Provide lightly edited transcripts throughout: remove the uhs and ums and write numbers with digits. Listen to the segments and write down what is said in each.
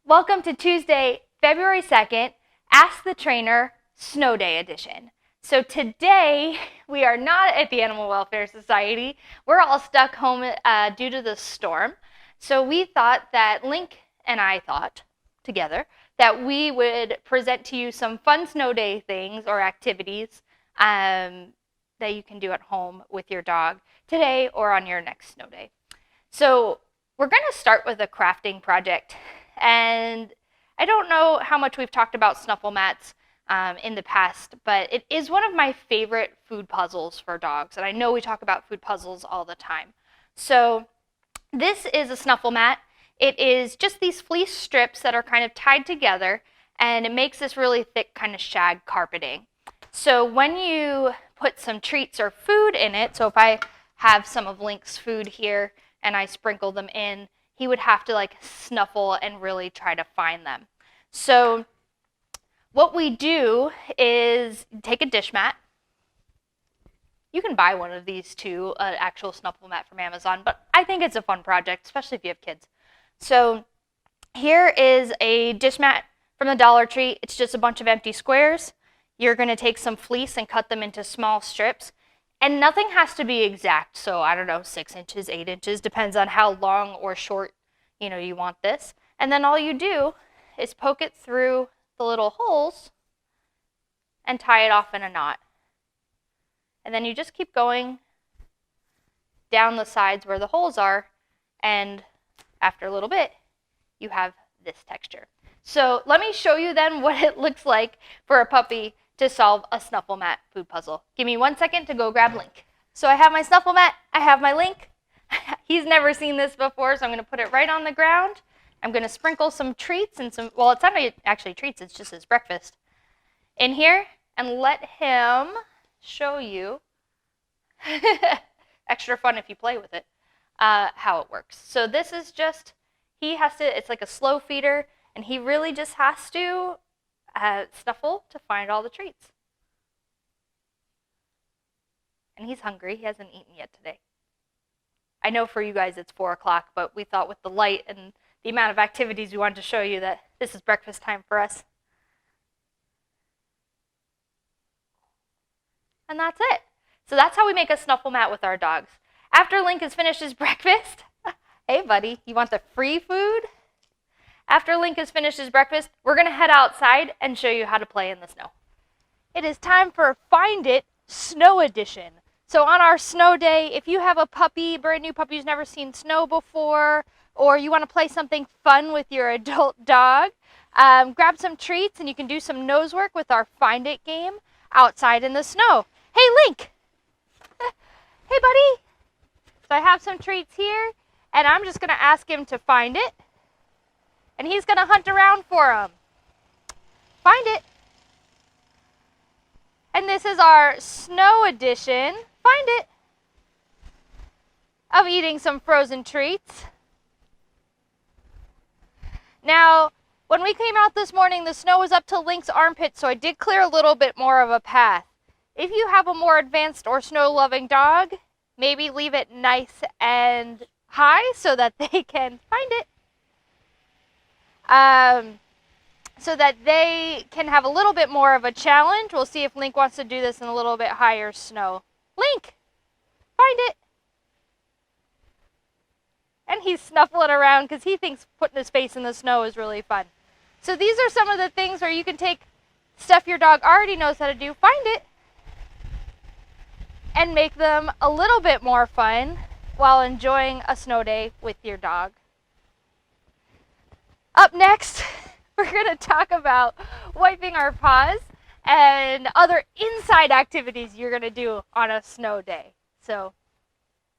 Welcome to Tuesday, February 2nd, Ask the Trainer Snow Day edition. So today, we are not at the Animal Welfare Society. We're all stuck home due to the storm. So we thought that Link and I thought together that we would present to you some fun snow day things or activities that you can do at home with your dog today or on your next snow day. So we're going to start with a crafting project. And I don't know how much we've talked about snuffle mats in the past, but it is one of my favorite food puzzles for dogs. And I know we talk about food puzzles all the time. So this is a snuffle mat. It is just these fleece strips that are kind of tied together, and it makes this really thick kind of shag carpeting. So when you put some treats or food in it, so if I have some of Link's food here and I sprinkle them in, he would have to snuffle and really try to find them. So what we do is take a dish mat. You can buy one of these too, an actual snuffle mat from Amazon, but I think it's a fun project, especially if you have kids. So here is a dish mat from the Dollar Tree. It's just a bunch of empty squares. You're going to take some fleece and cut them into small strips. And nothing has to be exact, so I don't know, 6 inches, 8 inches, depends on how long or short, you want this. And then all you do is poke it through the little holes and tie it off in a knot. And then you just keep going down the sides where the holes are, and after a little bit, you have this texture. So let me show you then what it looks like for a puppy to solve a snuffle mat food puzzle. Give me 1 second to go grab Link. So I have my snuffle mat, I have my Link. He's never seen this before, so I'm going to put it right on the ground. I'm going to sprinkle some treats and well, it's not actually treats, it's just his breakfast in here, and let him show you, extra fun if you play with it, how it works. So this is just, it's like a slow feeder, and he really just has to snuffle to find all the treats. And he's hungry. He hasn't eaten yet today. I know for you guys it's 4 o'clock, but we thought with the light and the amount of activities we wanted to show you that this is breakfast time for us. And that's it. So that's how we make a snuffle mat with our dogs. After Link has finished his breakfast, hey buddy, you want the free food? After Link has finished his breakfast, we're going to head outside and show you how to play in the snow. It is time for Find It Snow Edition. So on our snow day, if you have a puppy, brand new puppy who's never seen snow before, or you want to play something fun with your adult dog, grab some treats and you can do some nose work with our Find It game outside in the snow. Hey Link! Hey buddy! So I have some treats here, and I'm just going to ask him to find it. And he's going to hunt around for them. Find it. And this is our snow edition, Find It, of eating some frozen treats. Now, when we came out this morning, the snow was up to Link's armpit, so I did clear a little bit more of a path. If you have a more advanced or snow-loving dog, maybe leave it nice and high so that they can find it. So that they can have a little bit more of a challenge. We'll see if Link wants to do this in a little bit higher snow. Link, find it. And he's snuffling around because he thinks putting his face in the snow is really fun. So these are some of the things where you can take stuff your dog already knows how to do, find it, and make them a little bit more fun while enjoying a snow day with your dog. Up next, we're going to talk about wiping our paws and other inside activities you're going to do on a snow day. So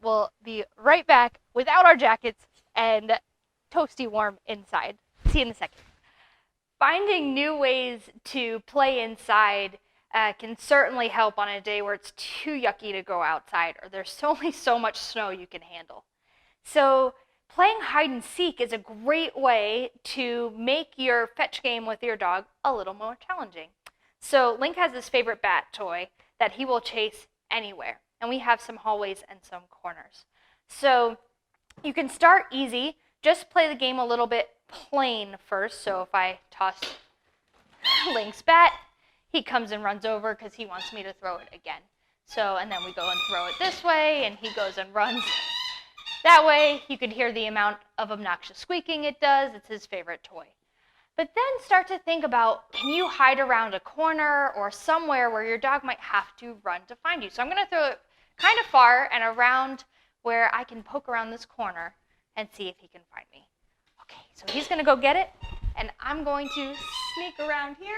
we'll be right back without our jackets and toasty warm inside. See you in a second. Finding new ways to play inside can certainly help on a day where it's too yucky to go outside or there's only so much snow you can handle. So playing hide and seek is a great way to make your fetch game with your dog a little more challenging. So Link has his favorite bat toy that he will chase anywhere. And we have some hallways and some corners. So you can start easy, just play the game a little bit plane first. So if I toss Link's bat, he comes and runs over because he wants me to throw it again. So, and then we go and throw it this way, and he goes and runs that way. You could hear the amount of obnoxious squeaking it does. It's his favorite toy. But then start to think about, can you hide around a corner or somewhere where your dog might have to run to find you? So I'm going to throw it kind of far and around where I can poke around this corner and see if he can find me. Okay, so he's going to go get it, and I'm going to sneak around here.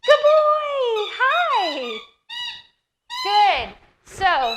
Good boy! Hi! Good. So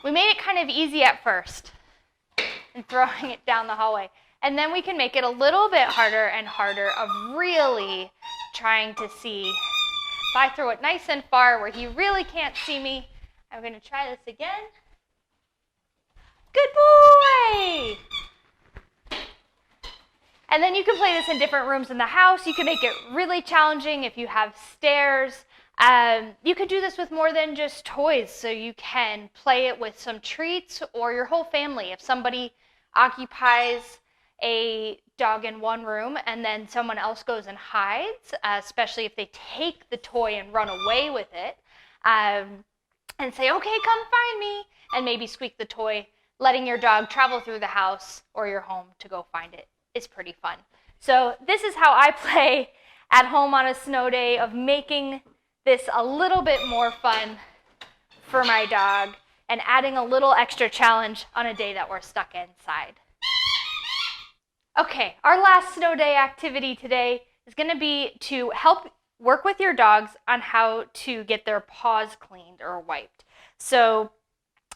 we made it kind of easy at first and throwing it down the hallway. And then we can make it a little bit harder and harder of really trying to see. If I throw it nice and far where he really can't see me, I'm going to try this again. Good boy! And then you can play this in different rooms in the house. You can make it really challenging if you have stairs. You can do this with more than just toys. So you can play it with some treats or your whole family. If somebody occupies a dog in one room and then someone else goes and hides, especially if they take the toy and run away with it, and say, okay, come find me, and maybe squeak the toy, letting your dog travel through the house or your home to go find it is pretty fun. So this is how I play at home on a snow day, of making this a little bit more fun for my dog and adding a little extra challenge on a day that we're stuck inside. Okay, our last snow day activity today is going to be to help work with your dogs on how to get their paws cleaned or wiped. So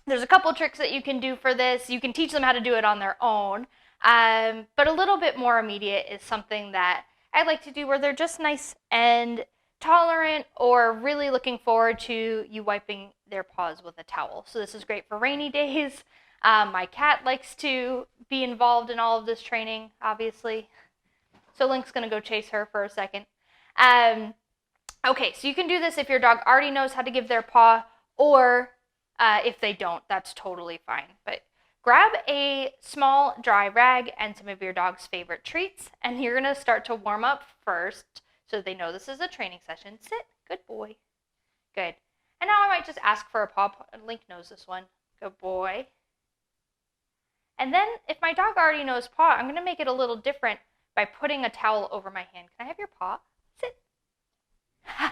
there's a couple tricks that you can do for this. You can teach them how to do it on their own, but a little bit more immediate is something that I like to do where they're just nice and tolerant or really looking forward to you wiping their paws with a towel. So this is great for rainy days. My cat likes to be involved in all of this training, obviously. So Link's going to go chase her for a second. Okay, so you can do this if your dog already knows how to give their paw, or if they don't, that's totally fine. But grab a small dry rag and some of your dog's favorite treats, and you're going to start to warm up first so they know this is a training session. Sit. Good boy. Good. And now I might just ask for a paw. Link knows this one. Good boy. And then if my dog already knows paw, I'm going to make it a little different by putting a towel over my hand. Can I have your paw? Sit.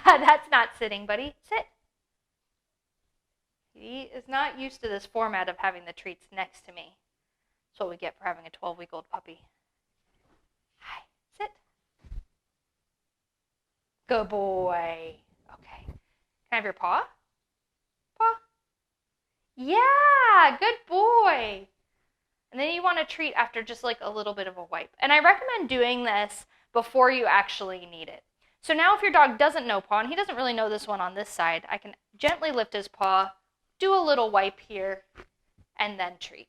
That's not sitting, buddy. Sit. He is not used to this format of having the treats next to me. That's what we get for having a 12-week-old puppy. Hi. Sit. Good boy. Okay. Can I have your paw? Paw. Yeah, good boy. And then you want to treat after just like a little bit of a wipe. And I recommend doing this before you actually need it. So now if your dog doesn't know paw, and he doesn't really know this one on this side, I can gently lift his paw, do a little wipe here, and then treat.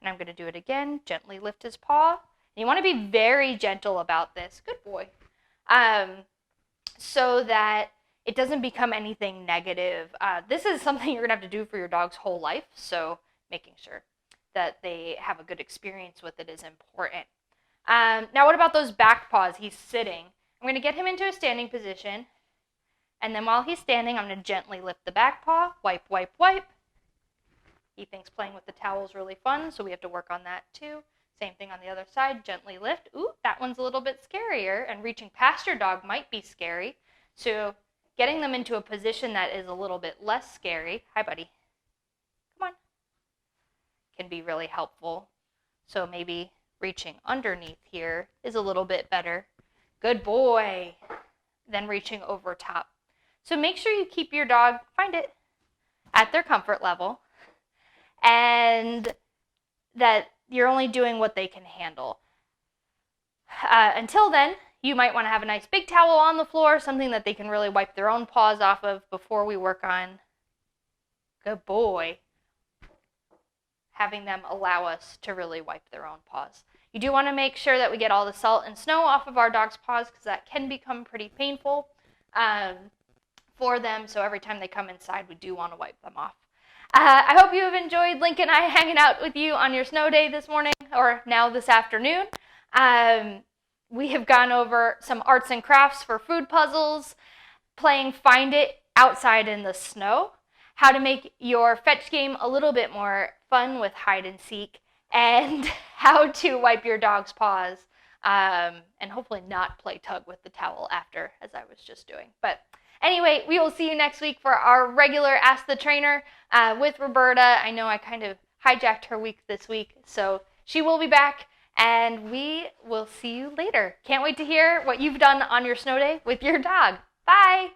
And I'm going to do it again, gently lift his paw. And you want to be very gentle about this. Good boy. So that it doesn't become anything negative. This is something you're going to have to do for your dog's whole life, so making sure that they have a good experience with it is important. Now what about those back paws? He's sitting. I'm going to get him into a standing position, and then while he's standing, I'm going to gently lift the back paw, wipe, wipe, wipe. He thinks playing with the towel is really fun, so we have to work on that too. Same thing on the other side, gently lift. Ooh, that one's a little bit scarier, and reaching past your dog might be scary. So getting them into a position that is a little bit less scary. Hi, buddy. Come on. Can be really helpful. So maybe reaching underneath here is a little bit better. Good boy. Then reaching over top. So make sure you keep your dog, find it, at their comfort level, and that you're only doing what they can handle. Until then, you might want to have a nice big towel on the floor, something that they can really wipe their own paws off of before we work on, good boy, having them allow us to really wipe their own paws. You do want to make sure that we get all the salt and snow off of our dog's paws, because that can become pretty painful for them. So every time they come inside, we do want to wipe them off. I hope you have enjoyed Link and I hanging out with you on your snow day this morning, or now this afternoon. We have gone over some arts and crafts for food puzzles, playing Find It outside in the snow, how to make your fetch game a little bit more fun with hide and seek, and how to wipe your dog's paws, and hopefully not play tug with the towel after, as I was just doing. But anyway, we will see you next week for our regular Ask the Trainer with Roberta. I know I kind of hijacked her week this week, so she will be back, and we will see you later. Can't wait to hear what you've done on your snow day with your dog. Bye!